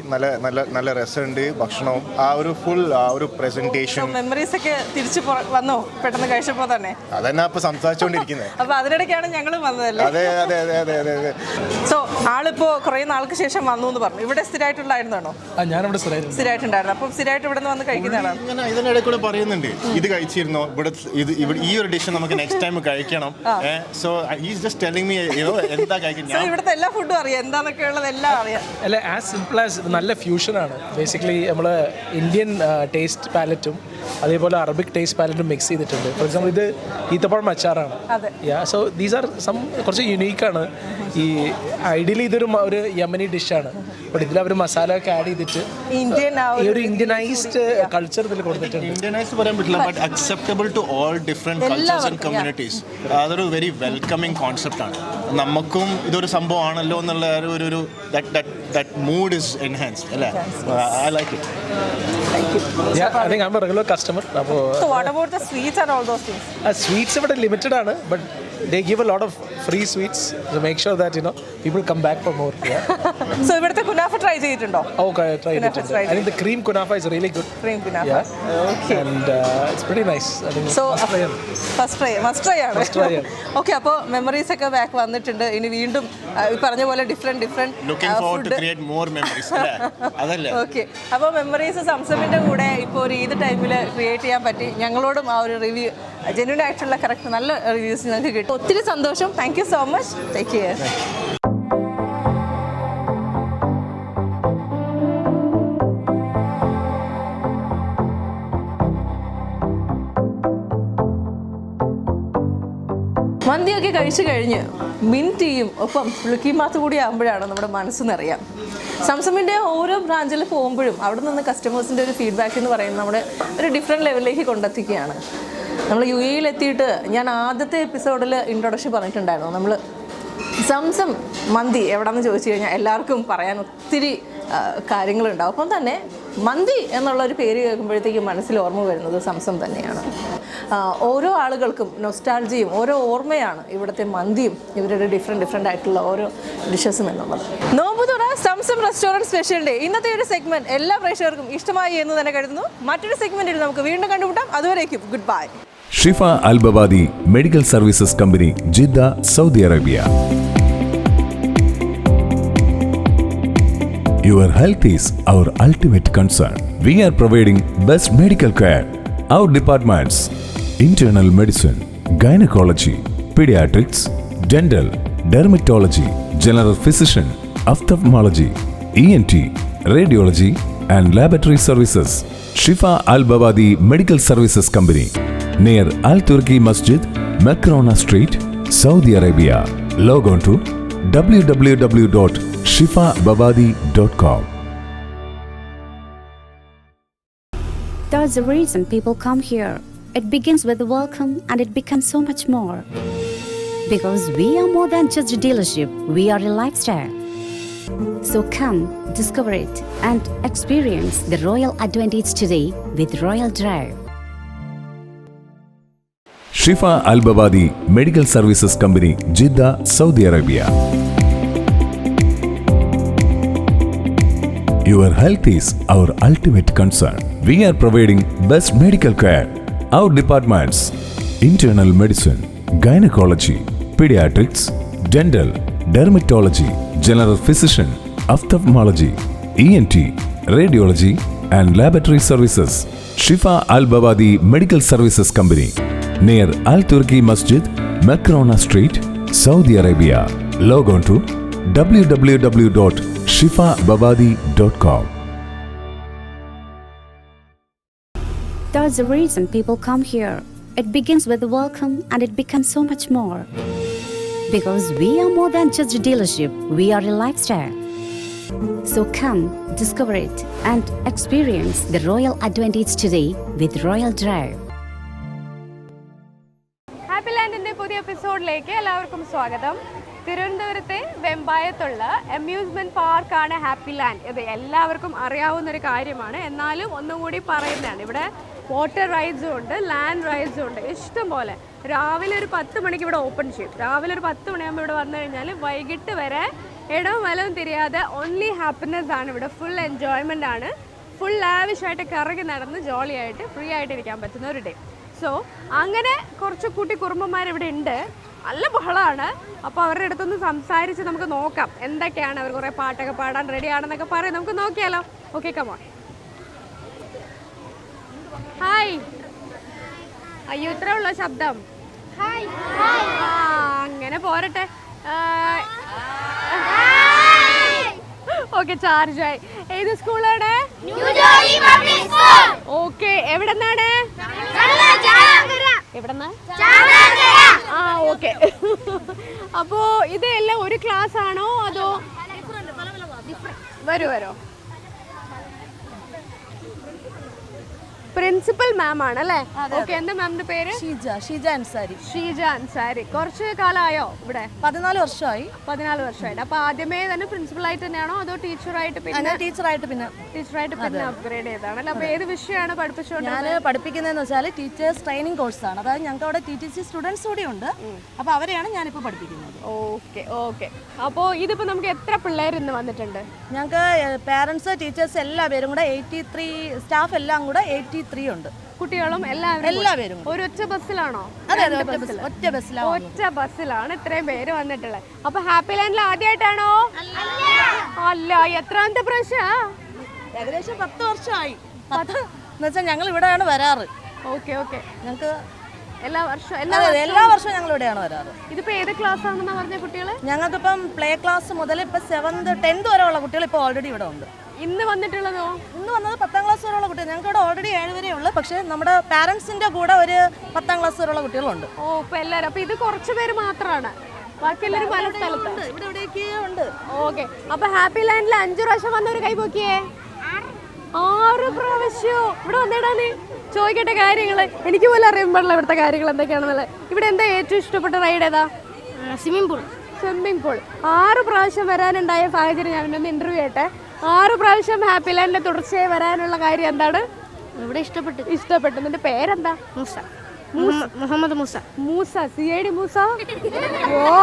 നല്ല രസമുണ്ട് ഭക്ഷണവും, ആ ഒരു ഫുൾ ആ ഒരു പ്രസന്റേഷൻ. മെമ്മറീസ് ഒക്കെ തിരിച്ചു വന്നോ പെട്ടെന്ന് കഴിച്ചപ്പോൾ തന്നെ? അതന്നെ ഇപ്പൊ സംസാരിച്ചുകൊണ്ടിരിക്കുന്നത്. അപ്പൊ അതിനിടയ്ക്കാണ് ഞങ്ങൾ വന്നതല്ലേ? അതെ അതെ അതെ അതെ അതെ അതെ. സോ ആളിപ്പോ കുറെ നാൾക്ക് ശേഷം വന്നു എന്ന് പറഞ്ഞു. ഇവിടെ സ്ഥിരമായിട്ടുണ്ടായിരുന്നാണോ? ഞാനിവിടെ സ്ഥിരമായിട്ടുണ്ടായിരുന്നു. അപ്പം സ്ഥിരമായിട്ട് ഇവിടെ നിന്ന് വന്ന് കഴിക്കുന്നതാണ്. ഇങ്ങനെ ഇതിനിടയിൽ കൂടെ പറയുന്നുണ്ട്, ഇത് കഴിച്ചിരുന്നോ, ഇവിടെ ഈ ഒരു ഡിഷ് നമുക്ക് നെക്സ്റ്റ് ടൈം കഴിക്കണം. So he's just telling me എന്താ കഴിക്കുന്നത്. ഇവിടുത്തെ എല്ലാ ഫുഡും അറിയാം, എന്താന്നൊക്കെ ഉള്ളത് എല്ലാം അറിയാം. അല്ല, ആസ് സിമ്പിൾ ആസ് നല്ല ഫ്യൂഷനാണ്. ബേസിക്കലി നമ്മൾ ഇന്ത്യൻ ടേസ്റ്റ് പാലറ്റും അതേപോലെ അറബിക് ടേസ്റ്റ് പാലറ്റും മിക്സ് ചെയ്തിട്ടുണ്ട്. ഫോർ എക്സാമ്പിൾ ഇത് ഈത്തപ്പഴം അച്ചാറാണ്. സോ ദീസ് ആർ കുറച്ച് യുണീക്കാണ്. ഈ ഐഡിയലി ഇതൊരു യമനി ഡിഷാണ്. ബട്ട് ഇതിൽ അവർ മസാല ഒക്കെ ആഡ് ചെയ്തിട്ട് ഈ ഒരു ഇന്ത്യനൈസ്ഡ് കൾച്ചർ ഇതിൽ കൊടുത്തിട്ടുണ്ട്. ഇന്ത്യനൈസ്ഡ് പറയാൻ പറ്റില്ല, but acceptable to all different cultures and communities. അതൊരു വെരി വെൽക്കമിങ് കോൺസെപ്റ്റ് ആണ്. നമുക്കും ഇതൊരു സംഭവമാണല്ലോ എന്നുള്ള ഒരു that mood is enhanced. I like it. Yeah, I think I'm a regular customer. So what about the sweets and all those things? Sweets are limited, but they give a lot of free sweets to make sure that people come back for more. Yeah. So ഇവിടുത്തെ കുനാഫ ട്രൈ ചെയ്തിട്ടുണ്ടോ? Okay, I tried it. I think the cream kunafa is really good. Cream kunafa. Yeah. Okay. And it's pretty nice. I think So must try ആണ്. Okay, അപ്പോൾ മെമ്മറീസ് ഒക്കെ ബാക്ക് വന്നിട്ടുണ്ട്. ഇനി വീണ്ടും ഈ പറഞ്ഞ പോലെ different looking forward to create more memories. അതല്ലേ? ഓക്കെ, അപ്പോൾ മെമ്മറീസ് സംസമിൻ്റെ കൂടെ ഇപ്പോൾ ഒരു ഈദ് ടൈമിൽ ക്രിയേറ്റ് ചെയ്യാൻ പറ്റി. ഞങ്ങളോടും ആ ഒരു റിവ്യൂ ജെന്യൂൻ ആയിട്ടുള്ള കറക്റ്റ് നല്ല റിവ്യൂസ് ഞങ്ങൾക്ക് കിട്ടും. ഒത്തിരി സന്തോഷം. Thank you so much. Take care. മന്തിയൊക്കെ കഴിച്ചു കഴിഞ്ഞ് മിൻറ്റിയും ഒപ്പം ലുക്കിമാത്ത് കൂടി ആകുമ്പോഴാണ് നമ്മുടെ മനസ്സ് നിറയാം. സംസമിൻ്റെ ഓരോ ബ്രാഞ്ചിൽ പോകുമ്പോഴും അവിടെ നിന്ന് കസ്റ്റമേഴ്സിൻ്റെ ഒരു ഫീഡ്ബാക്ക് എന്ന് പറയുന്നത് നമ്മുടെ ഒരു ഡിഫറെൻറ്റ് ലെവലിലേക്ക് കൊണ്ടെത്തിക്കുകയാണ്. നമ്മൾ UAE എത്തിയിട്ട് ഞാൻ ആദ്യത്തെ എപ്പിസോഡിൽ ഇൻട്രൊഡക്ഷൻ പറഞ്ഞിട്ടുണ്ടായിരുന്നു. നമ്മൾ സംസം മന്തി എവിടെയെന്ന് ചോദിച്ചു കഴിഞ്ഞാൽ എല്ലാവർക്കും പറയാൻ ഒത്തിരി കാര്യങ്ങളുണ്ടാവും. അപ്പം തന്നെ മന്തി എന്നുള്ളൊരു പേര് കേൾക്കുമ്പോഴത്തേക്കും മനസ്സിൽ ഓർമ്മ വരുന്നത് സംസം തന്നെയാണ്. ഓരോ ആളുകൾക്കും നൊസ്റ്റാൾജിയും ഓരോ ഓർമ്മയാണ് ഇവിടുത്തെ മന്തിയും ഇവരുടെ ഡിഫറെൻ്റ് ആയിട്ടുള്ള ഓരോ ഡിഷസും എന്നുള്ളത്. നോമ്പുതുറ സംസം റെസ്റ്റോറൻറ്റ് സ്പെഷ്യൽ ഡേ ഇന്നത്തെ ഒരു സെഗ്മെൻറ്റ് എല്ലാ പ്രേക്ഷകർക്കും ഇഷ്ടമായി എന്ന് തന്നെ കരുതുന്നു. മറ്റൊരു സെഗ്മെൻറ്റിൽ നമുക്ക് വീണ്ടും കണ്ടുമുട്ടാം. അതുവരേക്കും goodbye. Shifa Al Bawadi medical services company, Jeddah, Saudi Arabia. Your health is our ultimate concern. We are providing best medical care. Our departments: internal medicine, gynecology, pediatrics, dental, dermatology, general physician, ophthalmology, ENT, radiology and laboratory services. Shifa Al Bawadi Medical Services Company, near Al Turki Masjid, Makrona Street, Saudi Arabia. Log on to www.shifabawadi.com. That's the reason people come here. It begins with a welcome and it becomes so much more. Because we are more than just a dealership, we are a lifestyle. So come, discover it and experience the royal advantage today with Royal Drive. Shifa Al Bawadi Medical Services Company, Jeddah, Saudi Arabia. Your health is our ultimate concern. We are providing best medical care. Our departments: internal medicine, gynecology, pediatrics, dental, dermatology, general physician, ophthalmology, ENT, radiology and laboratory services. Shifa Al Bawadi Medical Services Company, near Al Turki Masjid, Makrona Street, Saudi Arabia. Log on to www.shifabawadi.com. That's the reason people come here. It begins with a welcome and it becomes so much more. Because we are more than just a dealership, we are a lifestyle. So come, discover it and experience the royal advantage today with Royal Drive. Happy ലാൻഡിൻ്റെ പുതിയ എപ്പിസോഡിലേക്ക് എല്ലാവർക്കും സ്വാഗതം. തിരുവനന്തപുരത്തെ വെമ്പായത്തുള്ള അമ്യൂസ്മെൻറ്റ് പാർക്കാണ് ഹാപ്പി ലാൻഡ്. ഇത് എല്ലാവർക്കും അറിയാവുന്നൊരു കാര്യമാണ്, എന്നാലും ഒന്നും കൂടി പറയുന്നതാണ്. ഇവിടെ വാട്ടർ റൈഡ്സും ഉണ്ട്, ലാൻഡ് റൈഡ്സും ഉണ്ട്, ഇഷ്ടം പോലെ. രാവിലെ ഒരു 10 മണിക്ക് ഇവിടെ ഓപ്പൺ ചെയ്യും. രാവിലെ ഒരു 10 മണിയാകുമ്പോൾ ഇവിടെ വന്നു കഴിഞ്ഞാൽ വൈകിട്ട് വരെ ഇടവും വലവും തിരിയാതെ ഓൺലി ഹാപ്പിനെസ് ആണ് ഇവിടെ. ഫുൾ എൻജോയ്മെൻ്റ് ആണ്. ഫുൾ ലാവിഷായിട്ട് കറങ്ങി നടന്ന് ജോളിയായിട്ട് ഫ്രീ ആയിട്ട് ഇരിക്കാൻ പറ്റുന്ന ഒരു ഡേ. സോ അങ്ങനെ കുറച്ച് കുട്ടി കുറുമ്പന്മാരിവിടെ ഉണ്ട്. നല്ല ബഹളമാണ്. അപ്പോൾ അവരുടെ അടുത്തൊന്ന് സംസാരിച്ച് നമുക്ക് നോക്കാം എന്തൊക്കെയാണ്. അവർ കുറേ പാട്ടൊക്കെ പാടാൻ റെഡിയാണെന്നൊക്കെ പറയും. നമുക്ക് നോക്കിയാലോ? Okay, come on. ഹായ്. അയ്യോ, ഇത്ര ഉള്ളോ ശബ്ദം? അങ്ങനെ പോരട്ടെ. ഓക്കെ, ചാർജായി. ഏത് സ്കൂളാണ്? ഓക്കെ, എവിടെ നിന്നാണ്? എവിടെന്നാ? ആ, ഓക്കെ. അപ്പോ ഇതെല്ലാം ഒരു ക്ലാസ് ആണോ അതോ വരോ? പ്രിൻസിപ്പൽ മാം ആണ് അല്ലേ? ഓക്കെ, എന്താ മാമിന്റെ പേര്? ഷീജ അൻസാരി. ഷീജ അൻസാരി. കുറച്ച് കാലമായോ ഇവിടെ? 14 വർഷമായി. 14 വർഷമായിട്ട്. അപ്പൊ ആദ്യമേ തന്നെ പ്രിൻസിപ്പൽ ആയിട്ട് തന്നെയാണോ അതോ ടീച്ചറായിട്ട് പിന്നെ അപ്ഗ്രേഡ് ചെയ്താണല്ലോ? അപ്പൊ ഏത് വിഷയമാണ് പഠിപ്പിച്ചുകൊണ്ട്? ഞാൻ പഠിപ്പിക്കുന്നതെന്ന് വെച്ചാൽ ടീച്ചേഴ്സ് ട്രെയിനിങ് കോഴ്സാണ്. അതായത് ഞങ്ങൾക്ക് അവിടെ TTC സ്റ്റുഡൻസ് കൂടി ഉണ്ട്. അപ്പോൾ അവരെയാണ് ഞാനിപ്പോൾ പഠിപ്പിക്കുന്നത്. Okay okay. അപ്പോൾ ഇതിപ്പോൾ നമുക്ക് എത്ര പിള്ളേർ ഇന്ന് വന്നിട്ടുണ്ട്? ഞങ്ങൾക്ക് പേരൻസ് ടീച്ചേഴ്സ് എല്ലാവരും കൂടെ 83, സ്റ്റാഫ് എല്ലാം കൂടെ 83 ഉണ്ട്. കുട്ടികളും എല്ലാവരും ഒരു ഒറ്റ ബസ്സിലാണോ? അതെ, ഒറ്റ ബസ്സിലാണ് ഇത്രയും പേര് വന്നിട്ടുള്ളത്. അപ്പൊ ഹാപ്പി ലാൻഡിൽ ആദ്യമായിട്ടാണോ? അല്ല, എത്രാമത്തെ പ്രാവശ്യം? ഏകദേശം 10 വർഷമായി. എന്നുവെച്ചാൽ ഞങ്ങൾ ഇവിടെയാണ് വരാറ്. Okay okay. ഞങ്ങൾക്ക് എല്ലാ വർഷവും ഞങ്ങൾ ഇവിടെയാണ് വരാറ്. ഇതിപ്പോ ഏത് ക്ലാസ് ആണെന്നാ പറഞ്ഞ കുട്ടികൾ? ഞങ്ങൾക്കിപ്പം പ്ലേ ക്ലാസ് മുതൽ ഇപ്പൊ 7th 10th വരെ ഉള്ള കുട്ടികൾ ഇപ്പോൾ ഓൾറെഡി ഇവിടെ ഉണ്ട്. ഇന്ന് വന്നിട്ടുള്ളതോ? ഇന്ന് വന്നത് 10ാം ക്ലാസ് വരെയുള്ള കുട്ടികൾ. ഞങ്ങൾക്ക് ഇവിടെ ഓൾറെഡി 7 വരെ ഉള്ളു. പക്ഷേ നമ്മുടെ പാരന്റ്സിന്റെ കൂടെ ഒരു 10ാം ക്ലാസ് വരെയുള്ള കുട്ടികളുണ്ട്. ഓ, ഇപ്പൊ എല്ലാവരും. അപ്പൊ ഇത് കുറച്ച് പേര് മാത്രമാണ്, ബാക്കി എല്ലാവരും പല സ്ഥലത്തുണ്ട്. ഇവിടെ ഇവിടേക്ക് ഉണ്ട്. ഓക്കെ. അപ്പൊ ഹാപ്പി ലാൻഡിൽ 5 പ്രാവശ്യം വന്നൊരു കൈ പോക്കിയേ? 6 പ്രാവശ്യം ഇവിടെ വന്നേടാ. ചോദിക്കട്ടെ കാര്യങ്ങള്, എനിക്ക് പോലും അറിയാൻ പാടില്ല ഇവിടുത്തെ കാര്യങ്ങൾ എന്തൊക്കെയാണെന്നുള്ളത്. ഇവിടെ എന്താ ഏറ്റവും ഇഷ്ടപ്പെട്ട റൈഡ് ഏതാ? Swimming pool. 6 പ്രാവശ്യം വരാനുണ്ടായ സാഹചര്യം ഞാൻ ഒന്ന് ഇന്റർവ്യൂ ചെയ്യട്ടെ. 6 പ്രാവശ്യം ഹാപ്പി ലാൻഡിൽ തുടർച്ചയായി വരാനുള്ള കാര്യം എന്താണ്? ഇവിടെ ഇഷ്ടപ്പെട്ടു. നിന്റെ പേരെന്താ? മുഹമ്മദ് മൂസ. CID മൂസ. ഓ,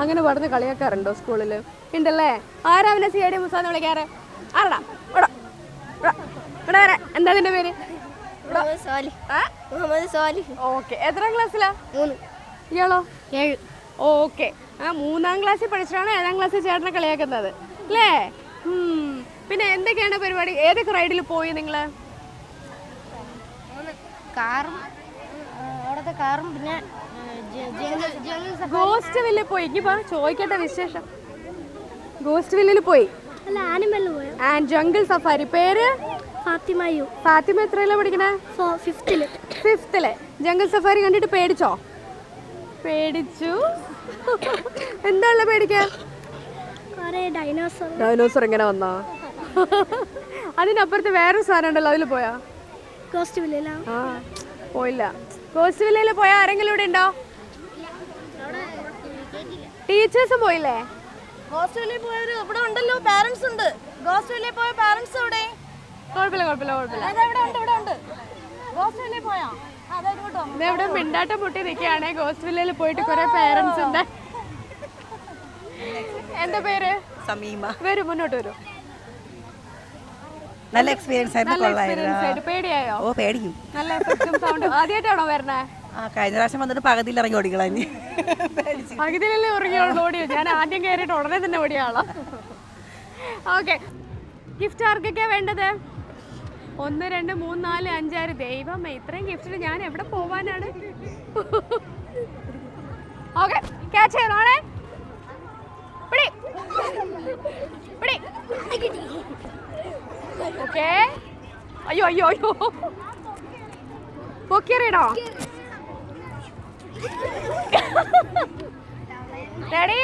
അങ്ങനെ പറഞ്ഞ് കളിയാക്കാറുണ്ടോ സ്കൂളിൽ? ഉണ്ടല്ലേ. ആരാ അവനെ CID മൂസ എന്ന് വിളിക്കാറ്? ആരടാ? എന്താ നിന്റെ പേര്? ഓക്കെ. എത്രാം ക്ലാസ്സിലാ? 3. ഇയാളോ? 7. ഓക്കെ. 3ാം ക്ലാസ്സിൽ പഠിച്ചിട്ടാണ് 7ാം ക്ലാസ്സിൽ ചേട്ടനെ കളിയാക്കുന്നത് അല്ലേ? പിന്നെ എന്തൊക്കെയാണ് പരിപാടി? ഏതൊക്കെ റൈഡിൽ പോയി നിങ്ങള്? കാറും പിന്നെ ഗോസ്റ്റ് വില്ലിൽ പോയി. ഇനിയിപ്പോ ചോദിക്കട്ടെ വിശേഷം. ഗോസ്റ്റ് വില്ലിൽ പോയി. And jungle safari. പേര്? ഫാത്തിമ. എത്രയിലാ പഠിക്കണേ? 5th. ജംഗിൾ സഫാരി കണ്ടിട്ട് പേടിച്ചോ? പേടിച്ചു. എന്താ പേടിക്കാൻ? ഡൈനോസർ എങ്ങനെ വന്നാ? അതിനപ്പുറത്ത് വേറൊരു സാധനം ഉണ്ടല്ലോ, അതിൽ പോയാ? പോയില്ല. ഗോസ്റ്റ് വില്ലയിൽ പോയാ ആരെങ്കിലും ഇവിടെ ഉണ്ടോ? ടീച്ചേഴ്സും പോയില്ലേ? ഗോസ്റ്റ് വില്ലയിൽ പോയവര് ഇവിടെ ഉണ്ടല്ലോ. പാരന്റ്സ് ഉണ്ട്. ഗോസ്റ്റ് വില്ലയിൽ പോയ പാരന്റ്സ് ഇവിടെ. കുഴപ്പമില്ല. ഗോസ്റ്റ് വില്ലയിൽ പോയാ ഇവിടെ മിണ്ടാട്ടം പൊട്ടി നിൽക്കുകയാണ്. ഗോസ്റ്റ് വില്ലയിൽ പോയിട്ട് കുറെ പേരൻസ് ഉണ്ട്. എന്താ പേര്? സമീമ. വരൂ, മുന്നോട്ട് വരൂ. നല്ല എക്സ്പീരിയൻസ് ആയിരുന്നു. പേടിയായോ? ഓ, പേടിക്കും. നല്ല എഫക്റ്റും സൗണ്ടും. ആദ്യമായിട്ടാണോ വരണേ? കഴിഞ്ഞ പ്രാവശ്യം വന്നിട്ട് പകുതിയിൽ ഇറങ്ങി ഓടിക്കളഞ്ഞ്. പകുതിയിലല്ലേ ഓടിയോ? ഞാൻ ആദ്യം കയറിയിട്ട് ഉടനെ തന്നെ ഓടിയ ആളാ. ഓക്കെ. ഗിഫ്റ്റ് ആർക്കൊക്കെയാ വേണ്ടത്? 1 2 3 4 5 6. ദൈവമേ, ഇത്രയും ഗിഫ്റ്റിന് ഞാൻ എവിടെ പോവാനാണ്? ഓക്കെ, ക്യാച്ച് ചെയ്യണോണേ. ഓക്കെ. അയ്യോ പൊക്കിയറിയണോ? റെഡി?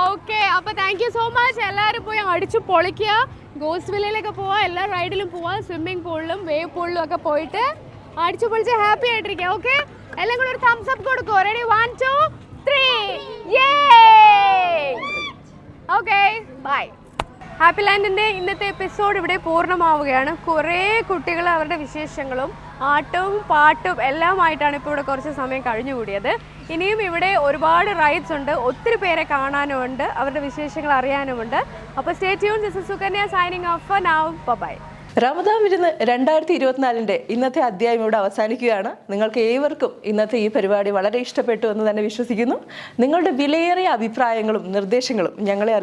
ഓക്കെ. അപ്പൊ താങ്ക് യു സോ മച്ച്. എല്ലാവരും പോയി അടിച്ചു പൊളിക്കുക. ഗോസ്റ്റ് വില്ലയിലൊക്കെ പോവാ, എല്ലാ റൈഡിലും പോവാ, സ്വിമ്മിംഗ് പൂളിലും വേവ് പൂളിലും ഒക്കെ പോയിട്ട് അടിച്ചു പൊളിച്ച് ഹാപ്പി ആയിട്ടിരിക്കുക. ഓക്കെ, എല്ലാം കൂടെ ഒരു തംസ് അപ്പ് കൊടുക്കോ? റെഡി? 1 2 3. Okay, bye. ഹാപ്പി ലാൻഡിൻ്റെ ഇന്നത്തെ എപ്പിസോഡ് ഇവിടെ പൂർണ്ണമാവുകയാണ്. കുറേ കുട്ടികൾ അവരുടെ വിശേഷങ്ങളും ആട്ടവും പാട്ടും എല്ലാമായിട്ടാണ് ഇപ്പോൾ ഇവിടെ കുറച്ച് സമയം കഴിഞ്ഞുകൂടിയത്. ഇനിയും ഇവിടെ ഒരുപാട് റൈഡ്സ് ഉണ്ട്, ഒത്തിരി പേരെ കാണാനുമുണ്ട്, അവരുടെ വിശേഷങ്ങൾ അറിയാനുമുണ്ട്. അപ്പോൾ stay tuned. This is Sukanya signing off for now. Bye. Ramadan വിരുന്ന് 2024 ഇന്നത്തെ അധ്യായം ഇവിടെ അവസാനിക്കുകയാണ്. നിങ്ങൾക്ക് ഏവർക്കും ഇന്നത്തെ ഈ പരിപാടി വളരെ ഇഷ്ടപ്പെട്ടു എന്ന് തന്നെ വിശ്വസിക്കുന്നു. നിങ്ങളുടെ വിലയേറിയ അഭിപ്രായങ്ങളും നിർദ്ദേശങ്ങളും ഞങ്ങളെ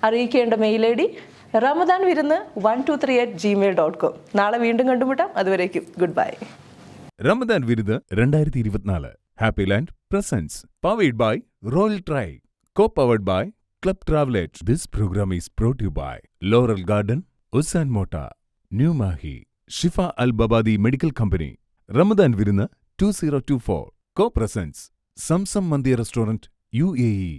അറിയിക്കേണ്ട മെയിൽ ID റമദാൻ വിരുന്ന് 123@gmail.com. നാളെ വീണ്ടും കണ്ടുമുട്ടാം. അതുവരേക്കും ഗുഡ് ബൈ. റമദാൻ വിരുന്ന് 2024 Happy Land presents powered by Royal ട്രൈ, co-powered by Club Travelers. This program is brought to you by Laurel Garden, Usan Mota, New Mahi, Shifa Al Babadi Medical Company. Ramadan Viruna 2024 Co-Presents Samsam Mandi Restaurant, UAE.